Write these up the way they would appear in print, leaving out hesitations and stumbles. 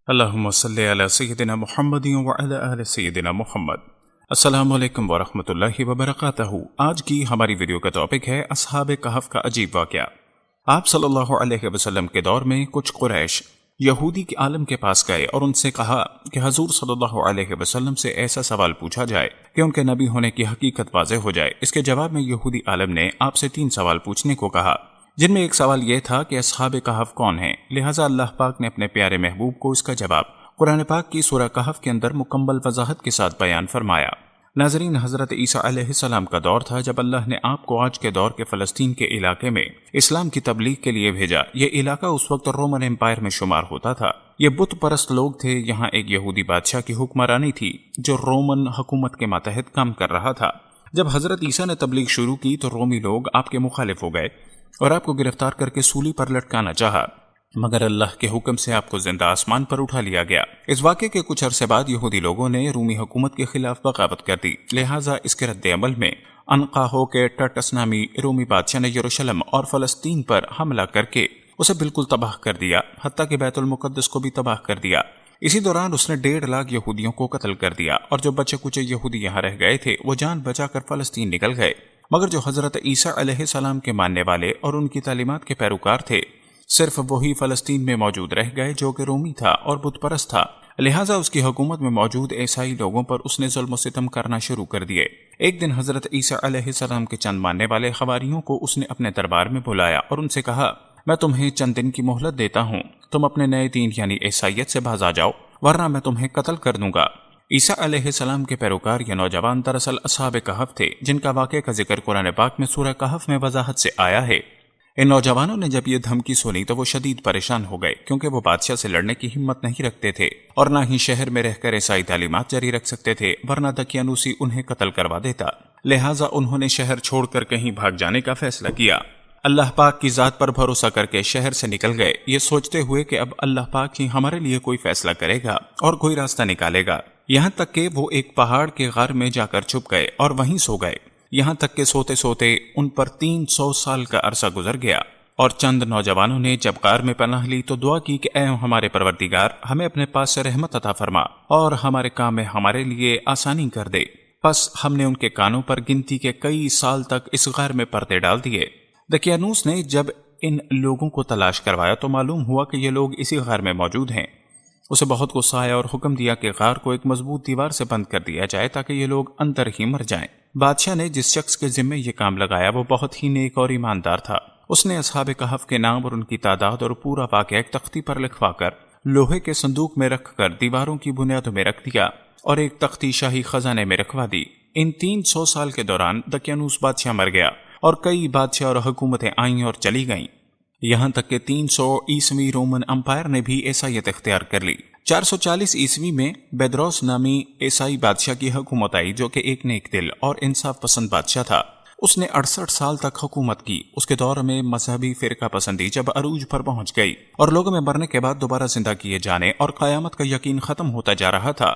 اللہم صلی علی سیدنا محمد وعلی آل سیدنا محمد۔ السلام علیکم ورحمۃ اللہ وبرکاتہ۔ آج کی ہماری ویڈیو کا ٹاپک ہے اصحاب کہف کا عجیب واقعہ۔ آپ صلی اللہ علیہ وسلم کے دور میں کچھ قریش یہودی کے عالم کے پاس گئے اور ان سے کہا کہ حضور صلی اللہ علیہ وسلم سے ایسا سوال پوچھا جائے کہ ان کے نبی ہونے کی حقیقت واضح ہو جائے۔ اس کے جواب میں یہودی عالم نے آپ سے 3 سوال پوچھنے کو کہا، جن میں ایک سوال یہ تھا کہ اصحاب کہف کون ہیں۔ لہٰذا اللہ پاک نے اپنے پیارے محبوب کو اس کا جواب قرآن پاک کی سورہ کہف کے اندر مکمل وضاحت کے ساتھ بیان فرمایا۔ ناظرین، حضرت عیسیٰ علیہ السلام کا دور تھا جب اللہ نے آپ کو آج کے دور کے فلسطین کے علاقے میں اسلام کی تبلیغ کے لیے بھیجا۔ یہ علاقہ اس وقت رومن امپائر میں شمار ہوتا تھا۔ یہ بت پرست لوگ تھے۔ یہاں ایک یہودی بادشاہ کی حکمرانی تھی جو رومن حکومت کے ماتحت کام کر رہا تھا۔ جب حضرت عیسیٰ نے تبلیغ شروع کی تو رومی لوگ آپ کے مخالف ہو گئے اور آپ کو گرفتار کر کے سولی پر لٹکانا چاہا، مگر اللہ کے حکم سے آپ کو زندہ آسمان پر اٹھا لیا گیا۔ اس واقعے کے کچھ عرصے بعد یہودی لوگوں نے رومی حکومت کے خلاف بغاوت کر دی۔ لہٰذا اس کے رد عمل میں انقاہو کے ٹٹس نامی رومی بادشاہ نے یروشلم اور فلسطین پر حملہ کر کے اسے بالکل تباہ کر دیا، حتیٰ کہ بیت المقدس کو بھی تباہ کر دیا۔ اسی دوران اس نے 1.5 لاکھ یہودیوں کو قتل کر دیا، اور جو بچے کچے یہودی یہاں رہ گئے تھے وہ جان بچا کر فلسطین نکل گئے۔ مگر جو حضرت عیسیٰ علیہ السلام کے ماننے والے اور ان کی تعلیمات کے پیروکار تھے، صرف وہی فلسطین میں موجود رہ گئے جو کہ رومی تھا اور بت پرست تھا۔ لہٰذا اس کی حکومت میں موجود عیسائی لوگوں پر اس نے ظلم و ستم کرنا شروع کر دیے۔ ایک دن حضرت عیسیٰ علیہ السلام کے چند ماننے والے حواریوں کو اس نے اپنے دربار میں بلایا اور ان سے کہا، میں تمہیں چند دن کی مہلت دیتا ہوں، تم اپنے نئے دین یعنی عیسائیت سے باز آ جاؤ، ورنہ میں تمہیں قتل کر دوں گا۔ عیسیٰ علیہ السلام کے پیروکار یہ نوجوان دراصل اصحاب کہف تھے، جن کا واقعہ کا ذکر قرآن پاک میں سورہ کہف میں وضاحت سے آیا ہے۔ ان نوجوانوں نے جب یہ دھمکی سنی تو وہ شدید پریشان ہو گئے، کیونکہ وہ بادشاہ سے لڑنے کی ہمت نہیں رکھتے تھے اور نہ ہی شہر میں رہ کر عیسائی تعلیمات جاری رکھ سکتے تھے، ورنہ دقیانوسی انہیں قتل کروا دیتا۔ لہٰذا انہوں نے شہر چھوڑ کر کہیں بھاگ جانے کا فیصلہ کیا۔ اللہ پاک کی ذات پر بھروسہ کر کے شہر سے نکل گئے، یہ سوچتے ہوئے کہ اب اللہ پاک ہی ہمارے لیے کوئی فیصلہ کرے گا اور کوئی راستہ نکالے گا۔ یہاں تک کہ وہ ایک پہاڑ کے غار میں جا کر چھپ گئے اور وہیں سو گئے، یہاں تک کہ سوتے سوتے ان پر 300 سال کا عرصہ گزر گیا۔ اور چند نوجوانوں نے جب غار میں پناہ لی تو دعا کی کہ اے ہمارے پروردگار، ہمیں اپنے پاس سے رحمت عطا فرما اور ہمارے کام میں ہمارے لیے آسانی کر دے۔ پس ہم نے ان کے کانوں پر گنتی کے کئی سال تک اس غار میں پردے ڈال دیے۔ دقیانوس نے جب ان لوگوں کو تلاش کروایا تو معلوم ہوا کہ یہ لوگ اسی غار میں موجود ہیں۔ اسے بہت غصہ آیا اور حکم دیا کہ غار کو ایک مضبوط دیوار سے بند کر دیا جائے تاکہ یہ لوگ اندر ہی مر جائیں۔ بادشاہ نے جس شخص کے ذمے یہ کام لگایا وہ بہت ہی نیک اور ایماندار تھا۔ اس نے اصحاب کہف کے نام اور ان کی تعداد اور پورا واقعہ ایک تختی پر لکھوا کر لوہے کے صندوق میں رکھ کر دیواروں کی بنیادوں میں رکھ دیا اور ایک تختی شاہی خزانے میں رکھوا دی۔ ان 300 سال کے دوران دقیانوس بادشاہ مر گیا اور کئی بادشاہ اور حکومتیں آئیں اور چلی گئیں، یہاں تک کہ 300 عیسوی رومن امپائر نے بھی عیسائیت اختیار کر لی۔ 440 عیسوی میں بیدروس نامی عیسائی بادشاہ کی حکومت آئی، جو کہ ایک نیک دل اور انصاف پسند بادشاہ تھا۔ اس نے 68 سال تک حکومت کی۔ اس کے دور میں مذہبی فرقہ پسندی جب عروج پر پہنچ گئی اور لوگوں میں مرنے کے بعد دوبارہ زندہ کیے جانے اور قیامت کا یقین ختم ہوتا جا رہا تھا،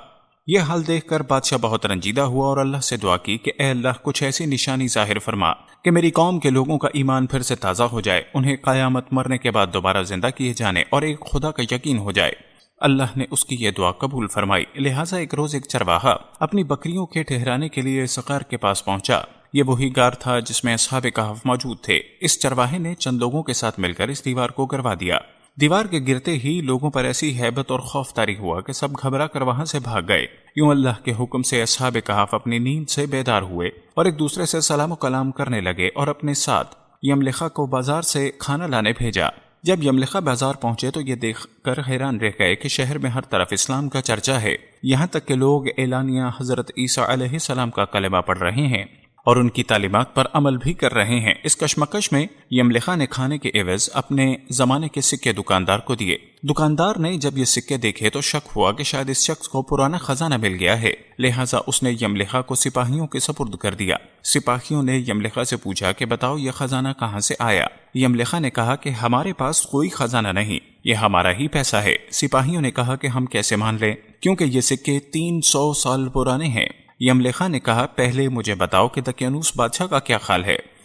یہ حال دیکھ کر بادشاہ بہت رنجیدہ ہوا اور اللہ سے دعا کی کہ اے اللہ، کچھ ایسی نشانی ظاہر فرما کہ میری قوم کے لوگوں کا ایمان پھر سے تازہ ہو جائے، انہیں قیامت مرنے کے بعد دوبارہ زندہ کیے جانے اور ایک خدا کا یقین ہو جائے۔ اللہ نے اس کی یہ دعا قبول فرمائی۔ لہٰذا ایک روز ایک چرواہا اپنی بکریوں کے ٹھہرانے کے لیے اس غار کے پاس پہنچا۔ یہ وہی غار تھا جس میں اصحاب کہف موجود تھے۔ اس چرواہے نے چند لوگوں کے ساتھ مل کر اس دیوار کو گروا دیا۔ دیوار کے گرتے ہی لوگوں پر ایسی ہیبت اور خوف طاری ہوا کہ سب گھبرا کر وہاں سے بھاگ گئے۔ یوں اللہ کے حکم سے اصحاب کہف اپنی نیند سے بیدار ہوئے اور ایک دوسرے سے سلام و کلام کرنے لگے اور اپنے ساتھ یملخا کو بازار سے کھانا لانے بھیجا۔ جب یملخا بازار پہنچے تو یہ دیکھ کر حیران رہ گئے کہ شہر میں ہر طرف اسلام کا چرچا ہے، یہاں تک کہ لوگ اعلانیہ حضرت عیسیٰ علیہ السلام کا کلمہ پڑھ رہے ہیں اور ان کی تعلیمات پر عمل بھی کر رہے ہیں۔ اس کشمکش میں یملخا نے کھانے کے عوض اپنے زمانے کے سکے دکاندار کو دیے۔ دکاندار نے جب یہ سکے دیکھے تو شک ہوا کہ شاید اس شخص کو پرانا خزانہ مل گیا ہے، لہٰذا اس نے یملخا کو سپاہیوں کے سپرد کر دیا۔ سپاہیوں نے یملخا سے پوچھا کہ بتاؤ یہ خزانہ کہاں سے آیا؟ یملخا نے کہا کہ ہمارے پاس کوئی خزانہ نہیں، یہ ہمارا ہی پیسہ ہے۔ سپاہیوں نے کہا کہ ہم کیسے مان لیں، کیونکہ یہ سکے 300 سال پرانے ہیں۔ یملخا نے کہا پہلے مجھے بتاؤ کہ دقیانوس بادشاہ کا کیا خیال ہے؟